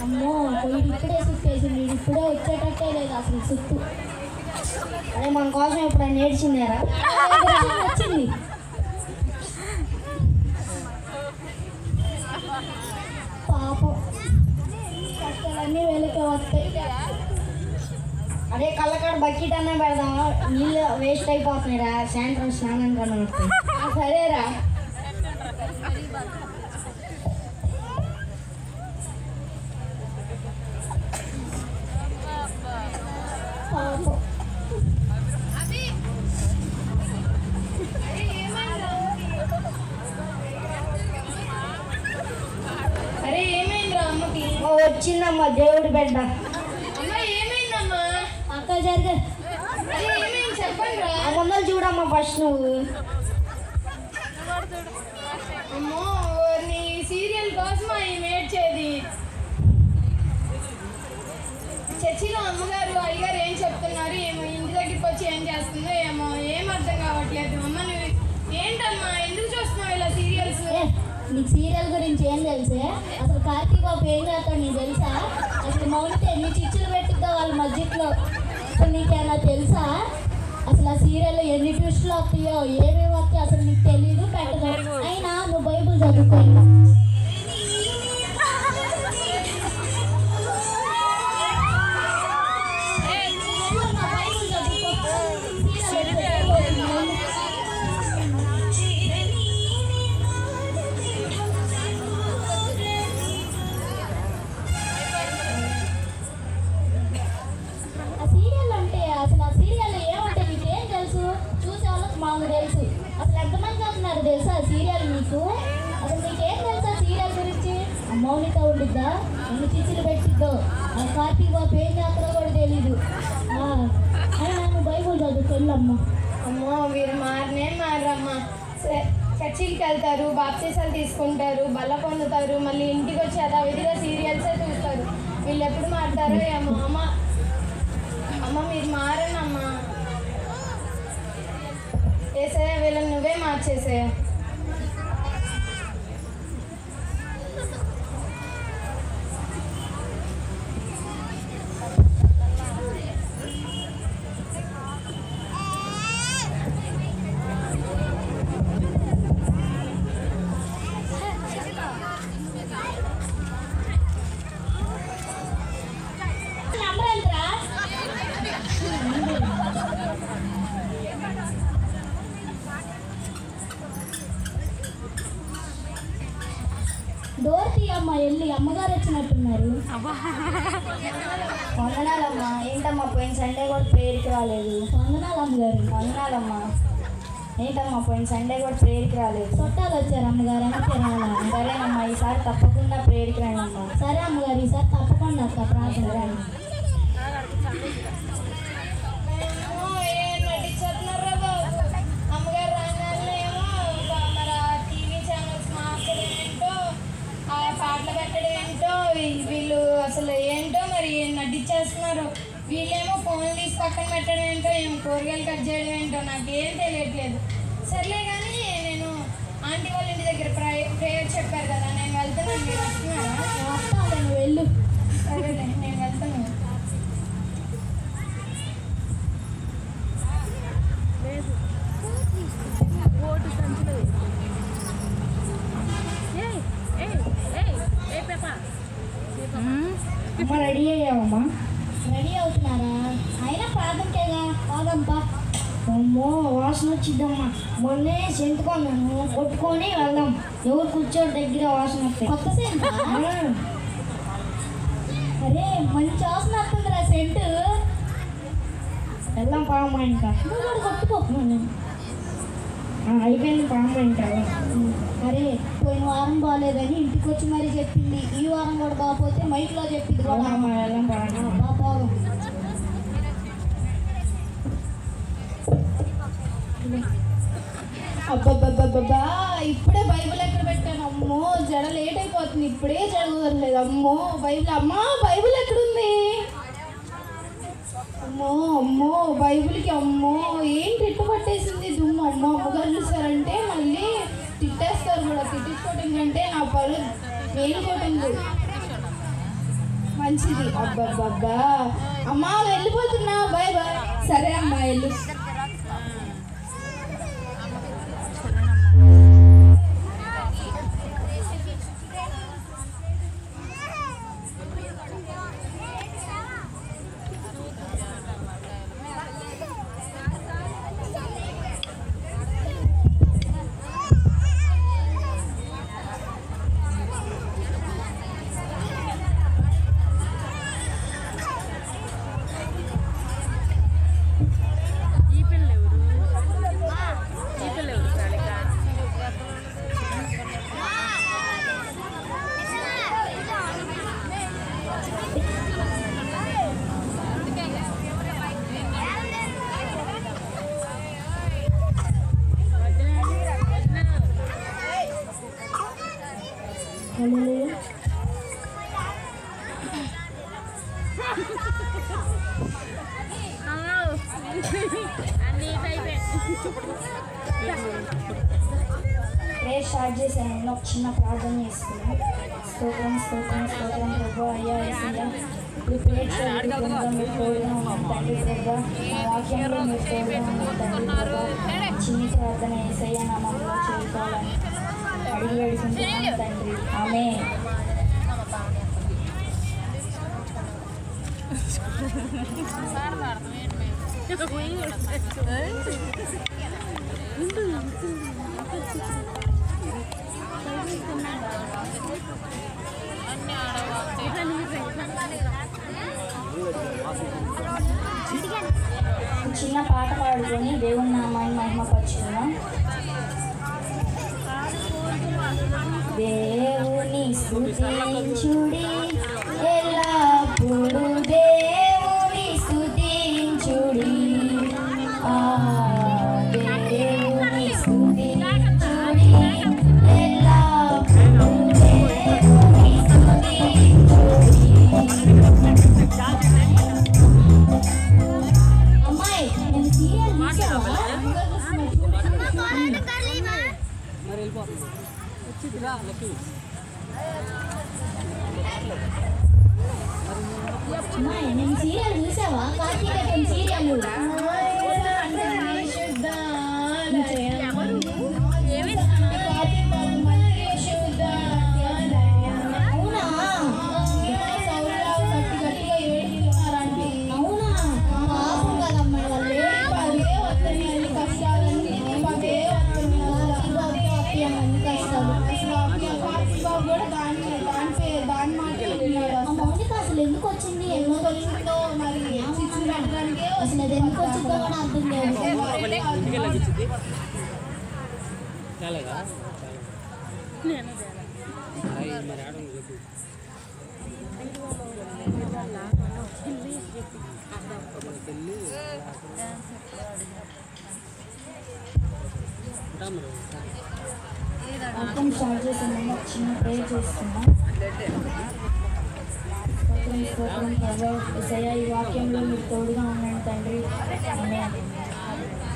అమ్మో ఇప్పుడే సుట్టేసింది, ఇప్పుడే వచ్చేటట్టే లేదు అసలు సుట్టు. అదే మన కోసం ఇప్పుడు నేర్చిందారా వచ్చింది. పాపం కష్టాలన్నీ వెలికి వస్తాయి. అదే కళ్ళకాడ బకెట్ అన్నా పెడదామా, నీళ్ళు వేస్ట్ అయిపోతున్నాయిరా సాయంత్రం స్నానం కన్నా వస్తాయి. సరేరా వచ్చిందమ్మా దేవుడి బిడ్డ. ఏమైందమ్మా? అక్క జరిగే చెప్పండి. ముందర చూడమ్మా ఫస్ట్ నువ్వు. అమ్మో నీ సీరియల్ కోసమా ఈ మేడ్చేది? చర్చిలో అమ్మగారు అయ్యగారు ఏం చెప్తున్నారు ఏమో, ఇంటి దగ్గరికి వచ్చి ఏం చేస్తుందో ఏమో, ఏం అర్థం కావట్లేదు. అమ్మ నువ్వు ఏంటమ్మా ఎందుకు చూస్తున్నావు ఇలా సీరియల్స్? నీకు సీరియల్ గురించి ఏం తెలుసే? అసలు కార్తీక్ బాబు ఏం చేస్తాడు నీకు తెలుసా? అసలు మౌనితే నీ చిచ్చులు పెట్టిద్దా వాళ్ళ మధ్యలో. అసలు నీకేమన్నా తెలుసా? అసలు ఆ సీరియల్లో ఎన్ని ట్విస్టులు వస్తాయో ఏమేమి వస్తాయో అసలు నీకు తెలీదు పెట్టదు. అయినా నువ్వు బైబుల్ చదువుకో. మాకు తెలుసు. అసలు ఎంతమంది అంటున్నారు తెలుసా సీరియల్ మీకు? అసలు నీకేం తెలుసా సీరియల్ గురించి? మౌనిక ఉండిద్దా, ఎన్ని చిచ్చులు పెట్టిద్దో, కార్తీక్ బాబు ఏం చేస్తారో కూడా తెలీదు. అయినా నువ్వు బైబుల్ చదువుకెళ్ళమ్మా. అమ్మో వీరు మారమ్మా. చర్చికి వెళ్తారు, బాప్తీసాలు తీసుకుంటారు, బల్ల పొందుతారు, మళ్ళీ ఇంటికి వచ్చి యథావిధిగా సీరియల్సే చూస్తారు. వీళ్ళు ఎప్పుడు మారుతారో ఏమో. అమ్మ మీరు మారనమ్మా. ఏసయ్య వీళ్ళని నువ్వే మార్చేసే. డోర్ తీయమ్మా, వెళ్ళి అమ్మగారు వచ్చినట్టున్నారు. వందనాలమ్మా. ఏంటమ్మా పోయిన సండే కూడా ప్రేయర్కి రాలేదు? వందనాలు అమ్మగారు. వందనాలమ్మా. ఏంటమ్మా పోయిన సండే కూడా ప్రేయర్కి రాలేదు? చుట్టాలు వచ్చారు అమ్మగారు, అందుకే రాలా. సరేనమ్మా ఈసారి తప్పకుండా ప్రేయర్కి రండమ్మా. సరే అమ్మగారు ఈసారి తప్పకుండా అక్క ప్రార్థన రండి. అమ్మగారు రాగానేమో మరి టీవీ ఛానల్స్ మార్చడం ఏంటో, ఆ పాటలు పెట్టడం ఏంటో, వీళ్ళు అసలు ఏంటో మరి నటించేస్తున్నారు. వీళ్ళేమో ఫోన్లు తీసి పక్కన పెట్టడం ఏంటో, ఏమో కూరగాయలు కట్ చేయడం ఏంటో నాకేం తెలియట్లేదు. సర్లే కానీ నేను ఆంటీ వాళ్ళ ఇంటి దగ్గర ప్రేయర్ చెప్పారు కదా, నేను వెళ్తున్నాను. మీరు వస్తున్నారా? వస్తాను, నువ్వు వెళ్ళు. సరేలే నేను వెళ్తాను. అమ్మ రెడీ అయ్యావమ్మా? రెడీ అవుతున్నారా? అయినా ప్రార్థనకేగా కాదంపా. అమ్మో వాసన వచ్చిద్దమ్మా. మొన్నే సెంట్ కొన్నాను, కొట్టుకొని వెళ్దాం. ఎవరు కూర్చోటి దగ్గర వాసన వస్తాయి. కొత్త సెంట్? అరే మంచి వాసన వస్తుందిరా సెంటు. వెళ్దాం పాము ఇంకా కొట్టుకోను అయిపోయింది పాము ఇంకా. అరే పోయిన వారం బాగాలేదని ఇంటికి వచ్చి మరీ చెప్పింది. ఈ వారం కూడా బాగపోతే మైక్లో చెప్పింది కూడా. వెళ్దాం బాగా అబ్బబ్బబ్బబ్బా ఇప్పుడే బైబిల్ ఎక్కడ పెట్టాను? అమ్మో జడ లేట్ అయిపోతుంది, ఇప్పుడే జడ కుదరలేదు. అమ్మో బైబిల్, అమ్మా బైబిల్ ఎక్కడుంది? అమ్మో అమ్మో బైబిల్కి అమ్మో ఏంటి ఇట్టు పట్టేసింది దుమ్ము. అమ్మో అమ్మగారు చూసారంటే మళ్ళీ తిట్టేస్తారు కూడా. తిట్టించుకోవటం కంటే నా పరు వేలుకోవటం మంచిది. అబ్బబ్బబ్బా అమ్మా వెళ్ళిపోతున్నా, బాయ్ బాయ్. సరే అమ్మా వెళ్ళు. ప్రేయర్ స్టార్ట్ చేశాను. ఒక చిన్న ప్రార్థన చేసుకున్నాం. స్తోత్రం స్తోత్రం స్తోత్రం ప్రభా. అయ్యా యేసయ్యా ఈ ప్రేయర్ చేయకుండా మీరు తోడుగా ఉన్నాం తండ్రి ప్రభా. మా వాక్యంలో మీరు తోడుగా ఉన్నాం తండ్రి ప్రభా. చిన్ని ప్రార్థన యేసయ్యా నామములో చేసుకోవాలని అడిగి వేడుకుంటున్నాం తండ్రి. ఆమేన్. చిన్న పాట పాడుకొని దేవుని నామాన్ని మహిమపరచుకుందాం. దేవుని స్తుతించుడి ఎల్లప్పుడూ దేవుని స్తుతించుడి. దేవుని స్తుతించుడి ఎల్లప్పుడూ దేవుని స్తుతించుడి. అమ్మాయి నేను సీరియల్ చూసావా? అమ్మాయి నేను సీరియల్ చూసావా? కార్తీక సీరియల్ అసలు ఎందుకు వచ్చింది? అసలు అది ఎందుకు వచ్చిందో కూడా అర్థం లేదు. అర్థం స్టార్ట్ చేసాము. చిన్న ప్రేయర్ చేస్తున్నాం. స్తోత్రం స్తోత్రం ప్రభా. యేసయ్యా ఈ వాక్యంలో మీరు తోడుగా ఉండండి తండ్రి. ఆమేన్.